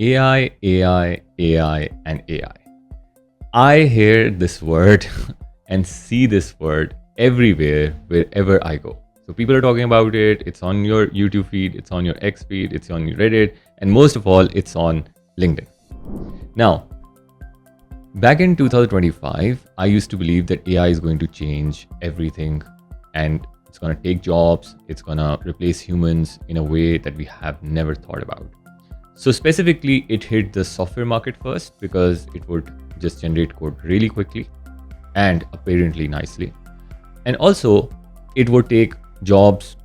AI, AI, AI, and AI. I hear this word and see this word everywhere, wherever I go. So people are talking about it. It's on your YouTube feed, it's on your X feed, it's on your Reddit, and most of all, it's on LinkedIn. Now, back in 2025, I used to believe that AI is going to change everything and it's going to take jobs, it's going to replace humans in a way that we have never thought about. So specifically, it hit the software market first because it would just generate code really quickly and apparently nicely. And also, it would take jobs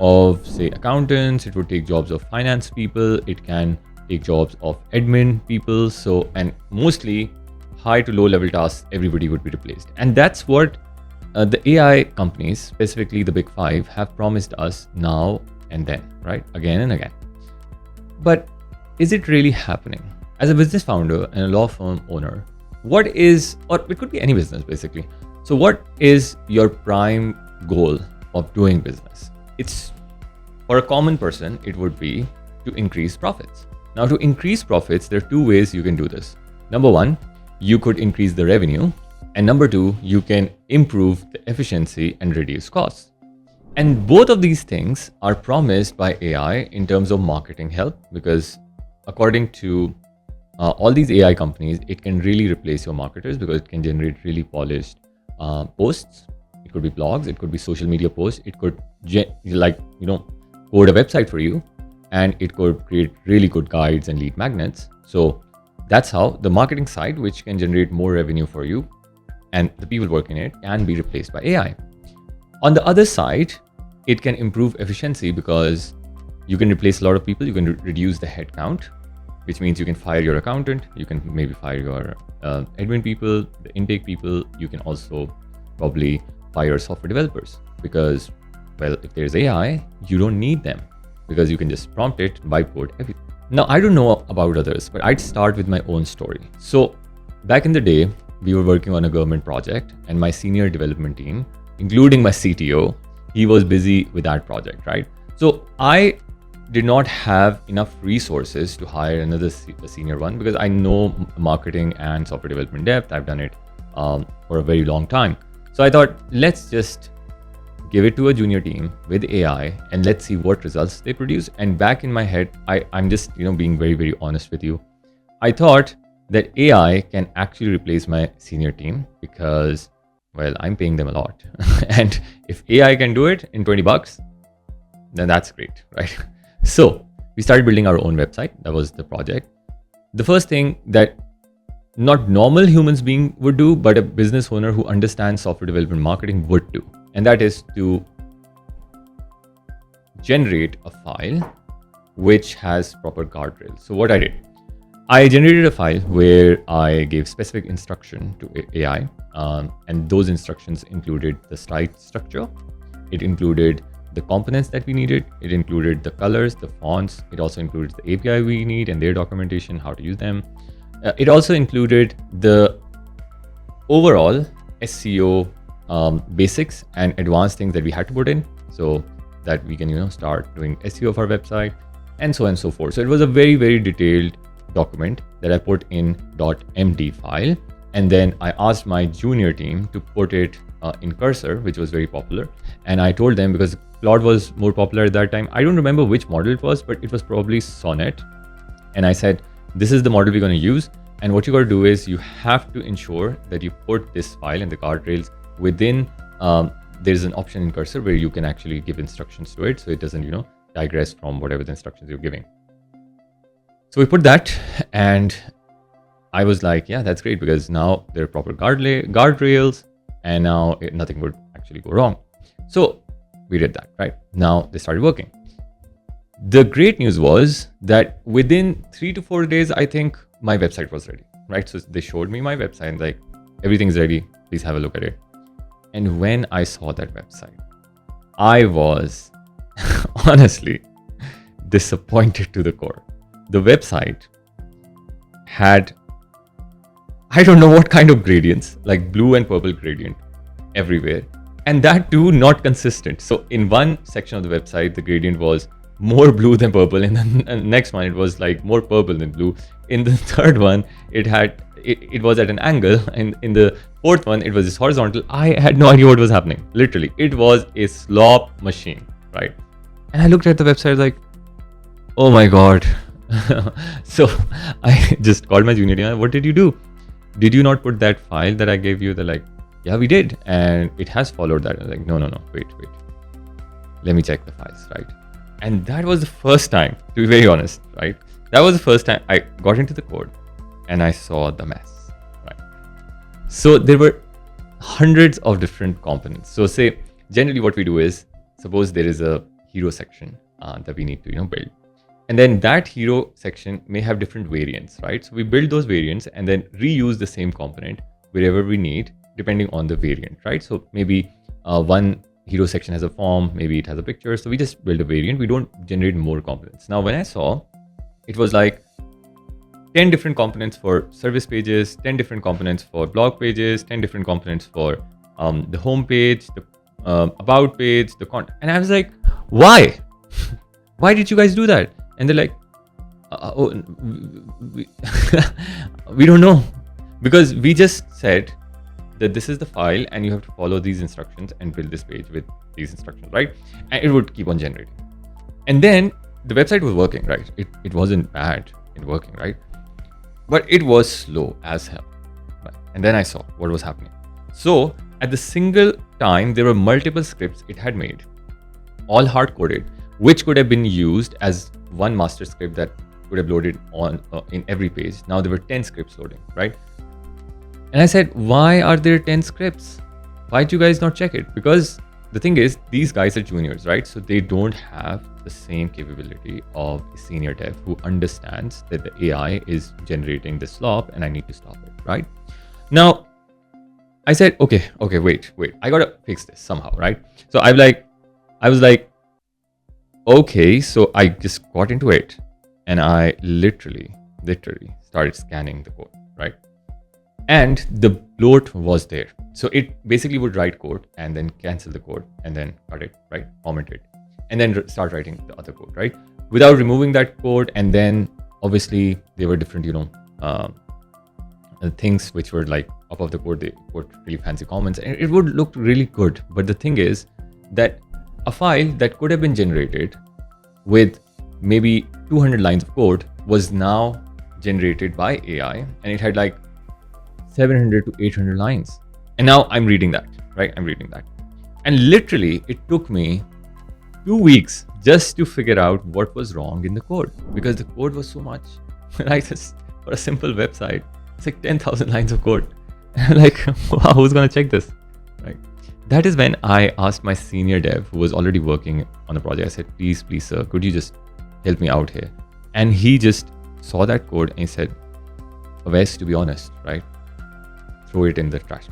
of, say, accountants, it would take jobs of finance people, it can take jobs of admin people. So, and mostly high to low level tasks, everybody would be replaced. And that's what the AI companies, specifically the big five, have promised us now and then, right? Again and again. But is it really happening? As a business founder and a law firm owner, what is, or it could be any business basically. So what is your prime goal of doing business? It's, for a common person, it would be to increase profits. Now, to increase profits, there are two ways you can do this. Number one, you could increase the revenue. And number two, you can improve the efficiency and reduce costs. And both of these things are promised by AI in terms of marketing help, because according to all these AI companies, it can really replace your marketers because it can generate really polished posts. It could be blogs, it could be social media posts, it could code a website for you, and it could create really good guides and lead magnets. So that's how the marketing side, which can generate more revenue for you and the people working in it, can be replaced by AI. On the other side, it can improve efficiency because you can replace a lot of people, you can reduce the headcount, which means you can fire your accountant, you can maybe fire your admin people, the intake people, you can also probably fire software developers because, well, if there's AI, you don't need them because you can just prompt it, bytecode everything. Now, I don't know about others, but I'd start with my own story. So back in the day, we were working on a government project and my senior development team, including my CTO, he was busy with that project, right? So I did not have enough resources to hire another senior one because I know marketing and software development depth. I've done it for a very long time. So I thought, let's just give it to a junior team with AI and let's see what results they produce. And back in my head, I'm just being very, very honest with you. I thought that AI can actually replace my senior team because, well, I'm paying them a lot. And if AI can do it in $20, then that's great, right? So we started building our own website. That was the project. The first thing that not normal humans being would do, but a business owner who understands software development marketing would do. And that is to generate a file which has proper guardrails. So what I did, I generated a file where I gave specific instruction to AI. And those instructions included the slide structure. It included the components that we needed. It included the colors, the fonts. It also includes the API we need and their documentation, how to use them. It also included the overall SEO basics and advanced things that we had to put in so that we can, start doing SEO of our website and so on and so forth. So it was a very, very detailed document that I put in .md file. And then I asked my junior team to put it in Cursor, which was very popular. And I told them, because Claude was more popular at that time, I don't remember which model it was, but it was probably Sonnet. And I said, this is the model we're going to use. And what you got to do is you have to ensure that you put this file and the guardrails within, there's an option in Cursor where you can actually give instructions to it. So it doesn't, digress from whatever the instructions you're giving. So we put that, and I was like, yeah, that's great, because now there are proper guardrails, and now nothing would actually go wrong. So we did that, right? Now they started working. The great news was that within 3 to 4 days, I think my website was ready, right? So they showed me my website, like, everything's ready, please have a look at it. And when I saw that website, I was honestly disappointed to the core. The website had, I don't know what kind of gradients, like blue and purple gradient everywhere. And that too, not consistent. So in one section of the website, the gradient was more blue than purple. In the next one, it was like more purple than blue. In the third one, it was at an angle, and in the fourth one, it was just horizontal. I had no idea what was happening. Literally, it was a slop machine, right? And I looked at the website like, oh my god. So I just called my junior. What did you do? Did you not put that file that I gave you? They're like, yeah, we did, and it has followed that. I was like, no, wait, let me check the files, right? And that was the first time, to be very honest, right? That was the first time I got into the code and I saw the mess, right? So there were hundreds of different components. So say generally what we do is, suppose there is a hero section that we need to build, and then that hero section may have different variants, right? So we build those variants and then reuse the same component wherever we need, depending on the variant, right? So maybe one hero section has a form, maybe it has a picture, so we just build a variant. We don't generate more components. Now when I saw, it was like 10 different components for service pages, 10 different components for blog pages, 10 different components for the home page, the about page, the content. And I was like, why? Why did you guys do that? And they're like, we don't know, because we just said that this is the file and you have to follow these instructions and build this page with these instructions, right? And it would keep on generating. And then the website was working, right? It wasn't bad in working, right? But it was slow as hell. Right? And then I saw what was happening. So at the single time, there were multiple scripts it had made, all hard-coded, which could have been used as one master script that could have loaded on in every page. Now there were 10 scripts loading, right? And I said, why are there 10 scripts? Why do you guys not check it? Because the thing is, these guys are juniors, right? So they don't have the same capability of a senior dev who understands that the AI is generating the slop and I need to stop it, right? Now, I said, okay, wait. I gotta fix this somehow, right? So I was like, okay, so I just got into it and I literally started scanning the code, right? And the bloat was there. So it basically would write code and then cancel the code and then cut it, right? Comment it, and then start writing the other code, right? Without removing that code. And then obviously there were different, things which were like above the code, they put really fancy comments and it would look really good. But the thing is that a file that could have been generated with maybe 200 lines of code was now generated by AI, and it had like 700 to 800 lines. And now I'm reading that, right? And literally it took me 2 weeks just to figure out what was wrong in the code, because the code was so much, right? For a simple website, it's like 10,000 lines of code. And I'm like, wow, who's gonna check this, right? That is when I asked my senior dev who was already working on the project. I said, please, sir, could you just help me out here? And he just saw that code and he said, Wes, to be honest, right? Throw it in the trash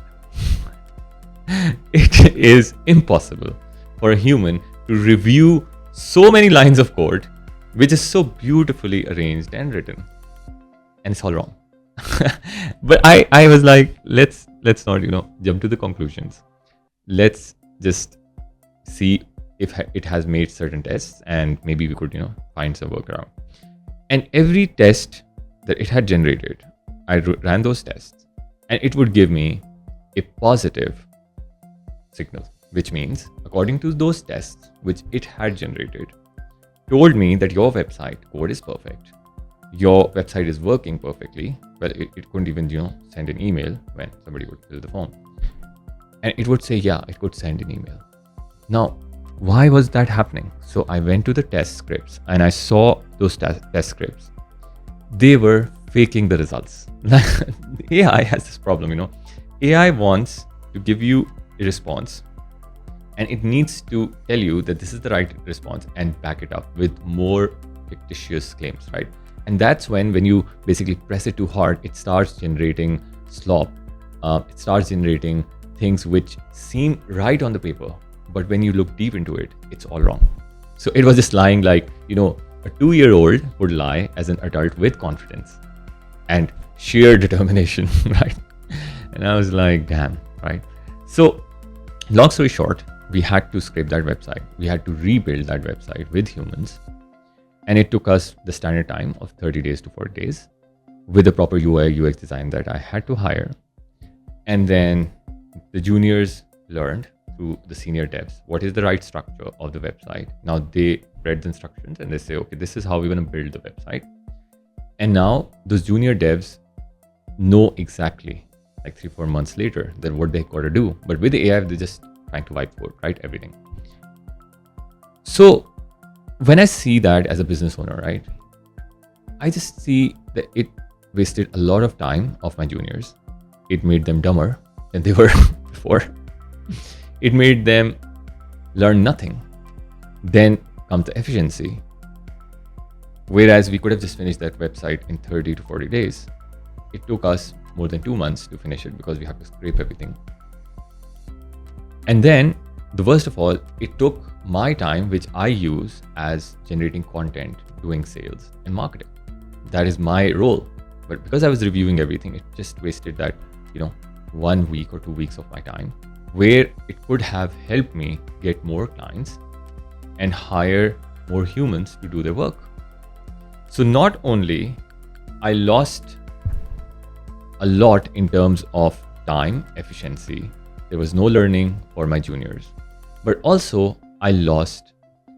can. It is impossible for a human to review so many lines of code, which is so beautifully arranged and written, and it's all wrong. But I was like, let's not, jump to the conclusions. Let's just see if it has made certain tests and maybe we could, find some workaround. And every test that it had generated, I ran those tests and it would give me a positive signal, which means according to those tests which it had generated, told me that your website code is perfect. Your website is working perfectly. Well, it couldn't even, send an email when somebody would fill the form. And it would say, yeah, it could send an email. Now, why was that happening? So I went to the test scripts and I saw those test scripts. They were faking the results. AI has this problem, AI wants to give you a response and it needs to tell you that this is the right response and back it up with more fictitious claims, right? And that's when you basically press it too hard, it starts generating slop. It starts generating things which seem right on the paper, but when you look deep into it, it's all wrong. So it was just lying like, a 2-year-old would lie as an adult with confidence and sheer determination, right? And I was like, damn, right? So long story short, we had to scrape that website. We had to rebuild that website with humans And it took us the standard time of 30 days to 40 days with the proper UI UX design that I had to hire. And then the juniors learned through the senior devs what is the right structure of the website. Now they read the instructions and they say, okay, this is how we're going to build the website. And now those junior devs know exactly, like 3-4 months later, that what they got to do. But with the AI, they're just trying to whiteboard, right? Everything. So when I see that as a business owner, right, I just see that it wasted a lot of time of my juniors. It made them dumber than they were before. It made them learn nothing. Then comes the efficiency. Whereas we could have just finished that website in 30 to 40 days. It took us more than 2 months to finish it because we have to scrape everything. And then, the worst of all, it took my time, which I use as generating content, doing sales and marketing. That is my role. But because I was reviewing everything, it just wasted that, 1 week or 2 weeks of my time, where it could have helped me get more clients and hire more humans to do their work. So not only I lost a lot in terms of time efficiency, there was no learning for my juniors, but also I lost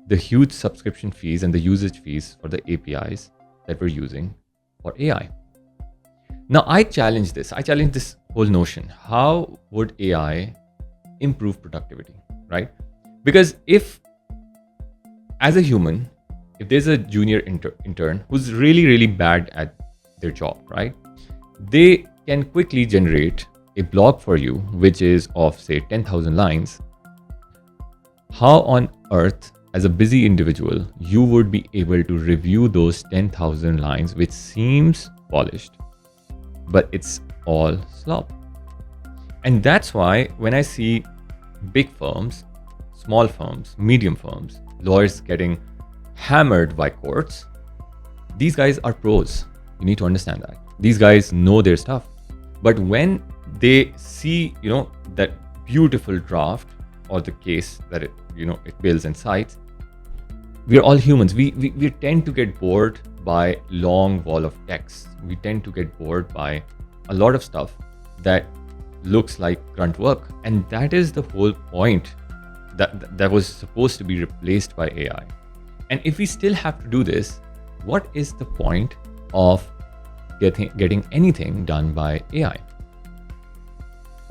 the huge subscription fees and the usage fees for the APIs that we're using for AI. Now I challenge this whole notion. How would AI improve productivity, right? Because if, as a human, if there's a junior intern who's really, really bad at their job, right? They can quickly generate a blog for you, which is of, say, 10,000 lines. How on earth, as a busy individual, you would be able to review those 10,000 lines, which seems polished, but it's all slop? And that's why when I see big firms, small firms, medium firms, lawyers getting hammered by courts, these guys are pros. You need to understand that. These guys know their stuff. But when they see, that beautiful draft or the case that it builds and cites, we're all humans. We tend to get bored by long wall of text. We tend to get bored by a lot of stuff that looks like grunt work. And that is the whole point that was supposed to be replaced by AI. And if we still have to do this, what is the point of getting anything done by AI?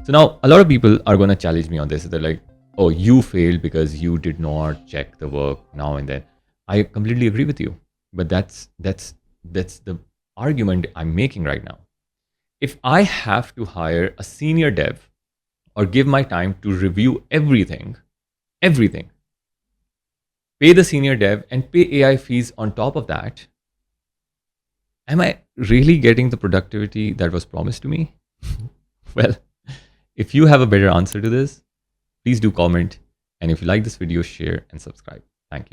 So now a lot of people are going to challenge me on this. They're like, oh, you failed because you did not check the work now and then. I completely agree with you. But that's the argument I'm making right now. If I have to hire a senior dev or give my time to review everything, pay the senior dev and pay AI fees on top of that, am I really getting the productivity that was promised to me? Well, if you have a better answer to this, please do comment. And if you like this video, share and subscribe. Thank you.